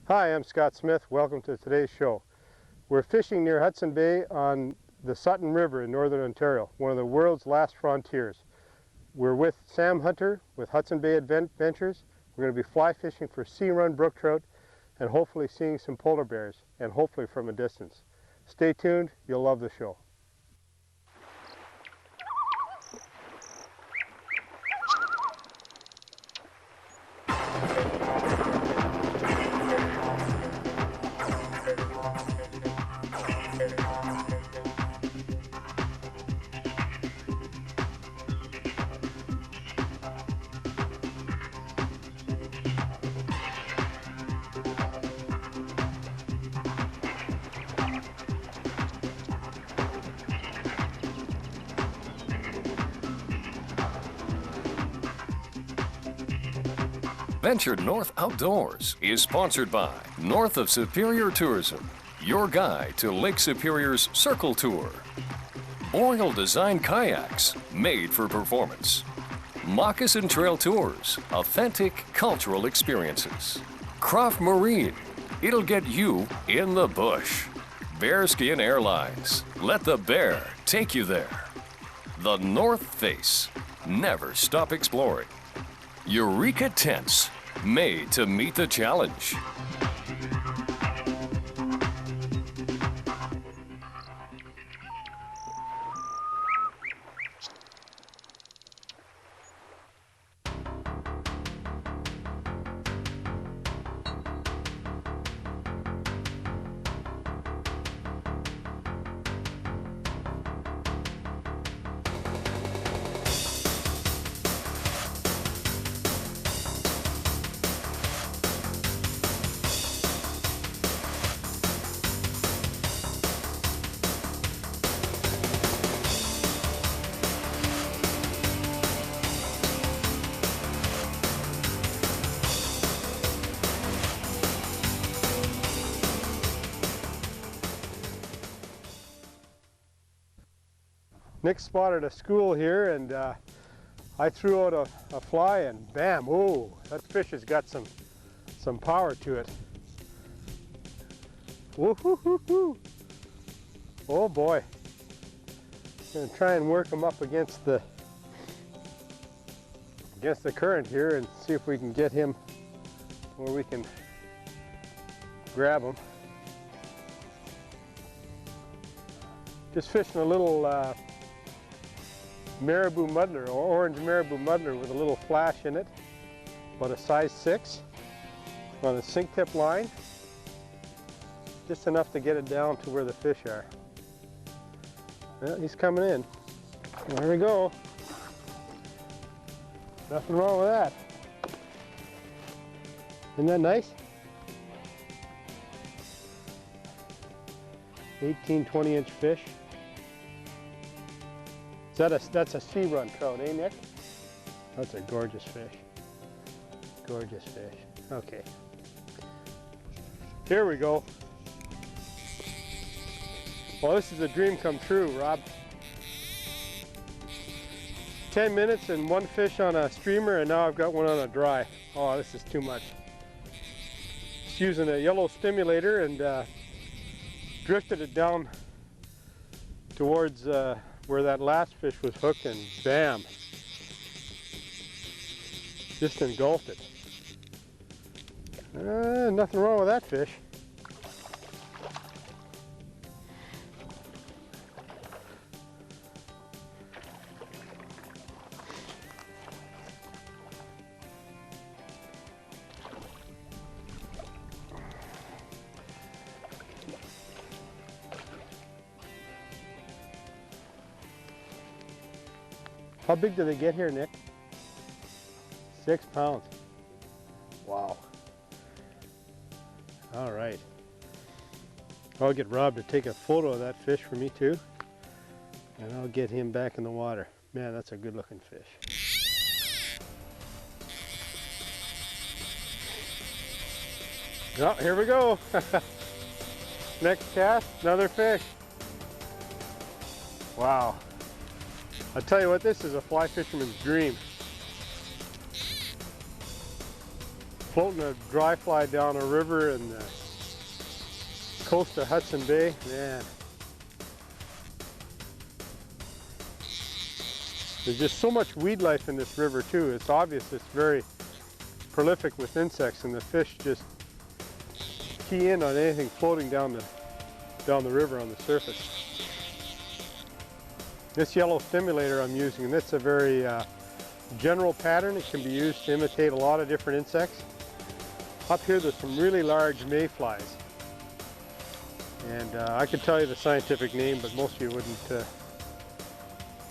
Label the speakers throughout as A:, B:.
A: Hi, I'm Scott Smith. Welcome to today's show. We're fishing near Hudson Bay on the Sutton River in northern Ontario, one of the world's last frontiers. We're with Sam Hunter with Hudson Bay Adventures. We're going to be fly fishing for sea-run brook trout and hopefully seeing some polar bears, and hopefully from a distance. Stay tuned, you'll love the show.
B: Venture North Outdoors is sponsored by North of Superior Tourism, your guide to Lake Superior's Circle Tour. Boreal Design Kayaks, made for performance. Moccasin Trail Tours, authentic cultural experiences. Croft Marine, it'll get you in the bush. Bearskin Airlines, let the bear take you there. The North Face, never stop exploring. Eureka Tents, made to meet the challenge.
A: Nick spotted a school here, and I threw out a fly, and bam, oh, that fish has got some power to it. Woo-hoo-hoo-hoo. Oh boy. Gonna try and work him up against the current here and see if we can get him where we can grab him. Just fishing a little marabou muddler, or orange marabou muddler with a little flash in it, about a size 6 on a sink tip line, just enough to get it down to where the fish are. Well, he's coming in. There we go. Nothing wrong with that. Isn't that nice? 18, 20-inch fish. That's a sea-run trout, eh, Nick? That's a gorgeous fish. Gorgeous fish. Okay. Here we go. Well, this is a dream come true, Rob. 10 minutes and one fish on a streamer, and now I've got one on a dry. Oh, this is too much. Just using a yellow stimulator and drifted it down towards where that last fish was hooked, and bam, just engulfed it. Nothing wrong with that fish. How big do they get here, Nick? 6 pounds. Wow. All right. I'll get Rob to take a photo of that fish for me too, and I'll get him back in the water. Man, that's a good looking fish. Oh, here we go. Next cast, another fish. Wow. I'll tell you what, this is a fly fisherman's dream. Floating a dry fly down a river in the coast of Hudson Bay, man. There's just so much weed life in this river too. It's obvious it's very prolific with insects, and the fish just key in on anything floating down the river on the surface. This yellow stimulator I'm using, and it's a very general pattern. It can be used to imitate a lot of different insects. Up here there's some really large mayflies, and I could tell you the scientific name, but most of you wouldn't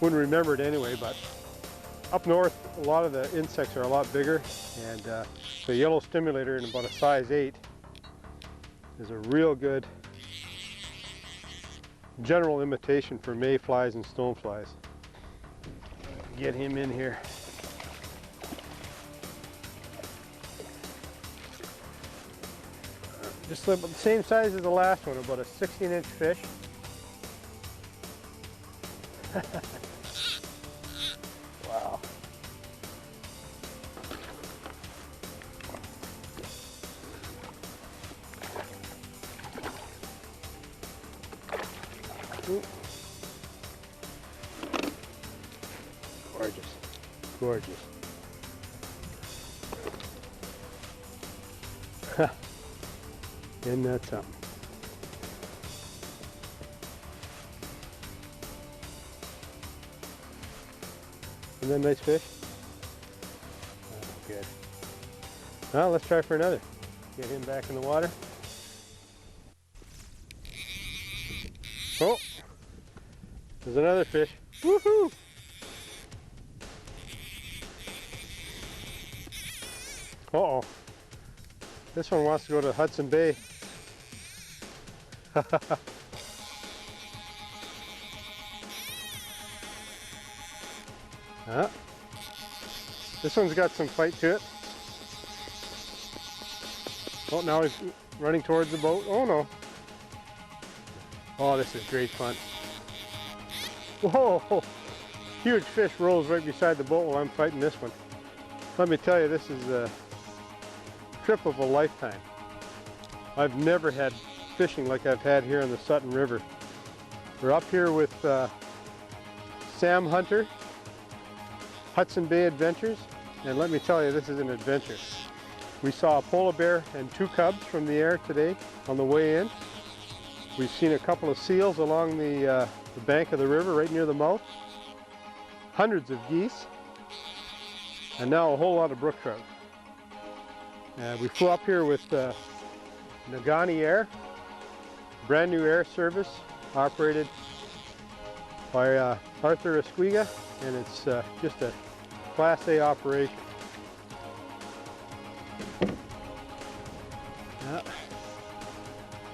A: remember it anyway. But up north, a lot of the insects are a lot bigger, and the yellow stimulator in about a size 8 is a real good general imitation for mayflies and stoneflies. Get him in here. Just about the same size as the last one, about a 16-inch fish. Wow. Ooh. Gorgeous, gorgeous. Isn't that something? Isn't that a nice fish? Oh, good. Well, let's try for another. Get him back in the water. Oh, there's another fish. Woohoo! Uh-oh. This one wants to go to Hudson Bay. This one's got some fight to it. Oh, now he's running towards the boat. Oh no. Oh, this is great fun. Whoa! Huge fish rolls right beside the boat while I'm fighting this one. Let me tell you, this is a trip of a lifetime. I've never had fishing like I've had here in the Sutton River. We're up here with Sam Hunter, Hudson Bay Adventures, and let me tell you, this is an adventure. We saw a polar bear and 2 cubs from the air today on the way in. We've seen a couple of seals along the bank of the river right near the mouth, hundreds of geese, and now a whole lot of brook trout. We flew up here with Nagani Air, brand new air service operated by Arthur Esquiga, and it's just a Class A operation.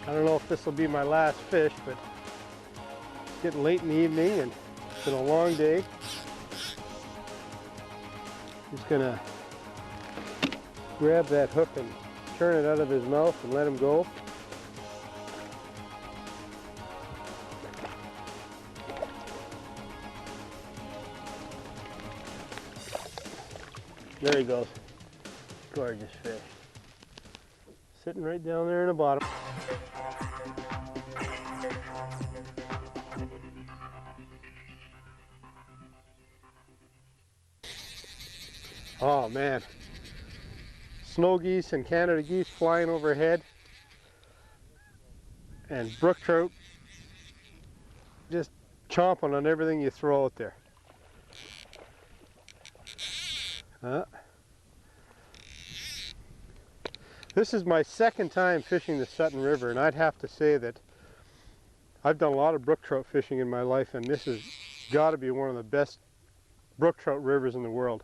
A: I don't know if this will be my last fish, but it's getting late in the evening and it's been a long day. Just gonna grab that hook and turn it out of his mouth and let him go. There he goes. Gorgeous fish. Sitting right down there in the bottom. Oh man. Snow geese and Canada geese flying overhead. And brook trout just chomping on everything you throw out there. This is my second time fishing the Sutton River, and I'd have to say that I've done a lot of brook trout fishing in my life, and this has got to be one of the best brook trout rivers in the world.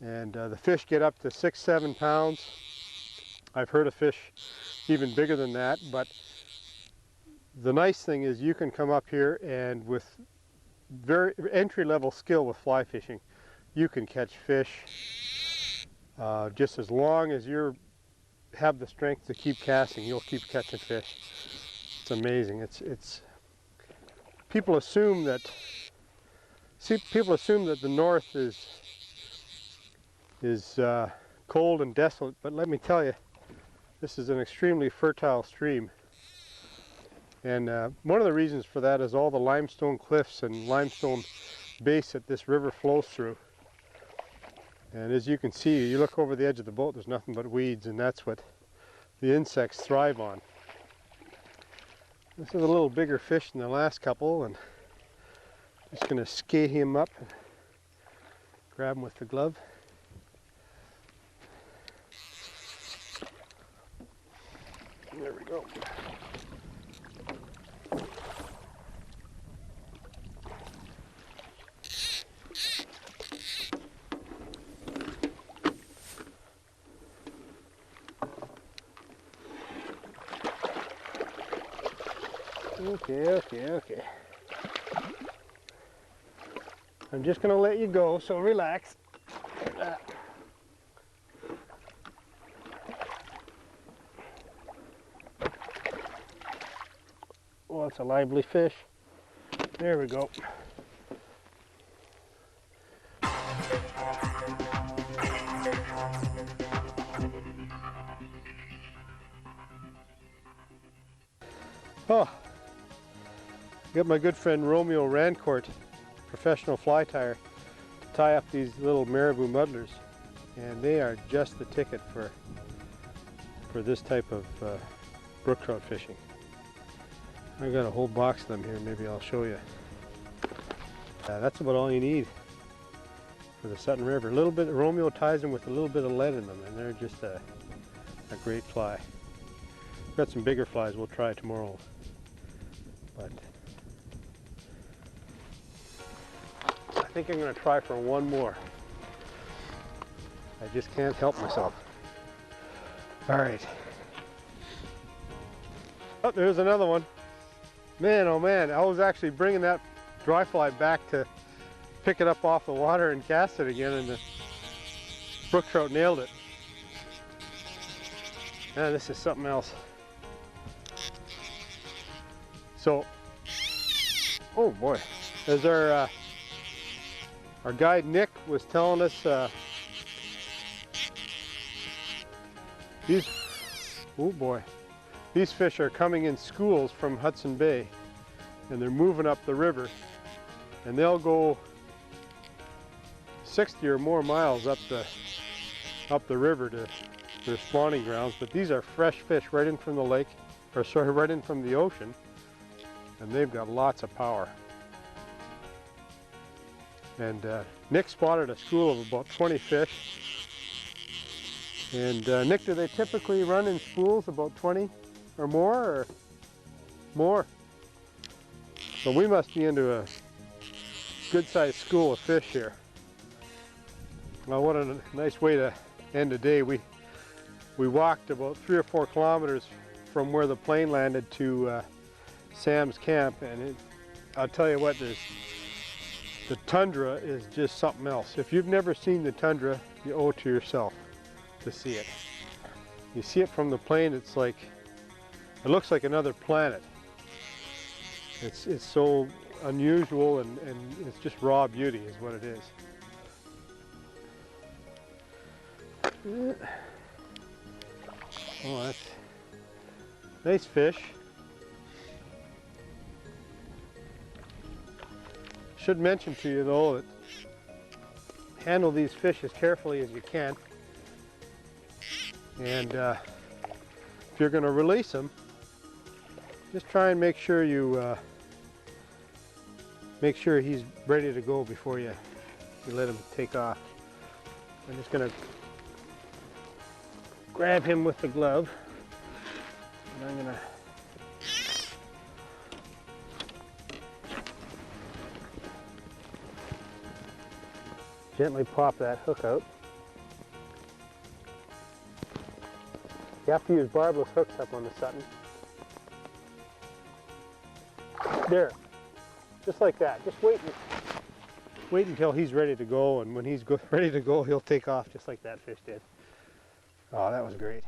A: And the fish get up to 6-7 pounds. I've heard of fish even bigger than that, but the nice thing is you can come up here and with very entry-level skill with fly fishing, you can catch fish just as long as you have the strength to keep casting. You'll keep catching fish. It's amazing. It's people assume that the north is cold and desolate, but let me tell you, this is an extremely fertile stream. And one of the reasons for that is all the limestone cliffs and limestone base that this river flows through. And as you can see, you look over the edge of the boat, there's nothing but weeds, and that's what the insects thrive on. This is a little bigger fish than the last couple, and just going to skate him up and grab him with the glove. There we go. Okay. I'm just going to let you go, so relax. Oh, it's a lively fish. There we go. Oh, got my good friend Romeo Rancourt, professional fly tyer, to tie up these little marabou muddlers, and they are just the ticket for this type of brook trout fishing. I got a whole box of them here. Maybe I'll show you. That's about all you need for the Sutton River. A little bit. Romeo ties them with a little bit of lead in them, and they're just a great fly. Got some bigger flies we'll try tomorrow, but I think I'm going to try for one more. I just can't help myself. All right. Oh, there's another one. Man, oh man, I was actually bringing that dry fly back to pick it up off the water and cast it again, and the brook trout nailed it. Man, this is something else. So, oh boy, as our guide Nick was telling us, these fish are coming in schools from Hudson Bay, and they're moving up the river, and they'll go 60 or more miles up the river to their spawning grounds. But these are fresh fish right in from the lake, or sorry, right in from the ocean, and they've got lots of power. And Nick spotted a school of about 20 fish. And Nick, do they typically run in schools about 20 or more, or more? So we must be into a good-sized school of fish here. Well, what a nice way to end the day. We walked about 3 or 4 kilometers from where the plane landed to Sam's camp, and I'll tell you what, the tundra is just something else. If you've never seen the tundra, you owe it to yourself to see it. You see it from the plane, it's like, it looks like another planet. It's so unusual, and it's just raw beauty is what it is. Oh, that's nice fish. Should mention to you though that handle these fish as carefully as you can, and if you're going to release them, just try and make sure he's ready to go before you let him take off. I'm just going to grab him with the glove, and I'm going to gently pop that hook out. You have to use barbless hooks up on the Sutton. There, just like that. Just wait until he's ready to go, and when he's ready to go, he'll take off just like that fish did. Oh, that was great.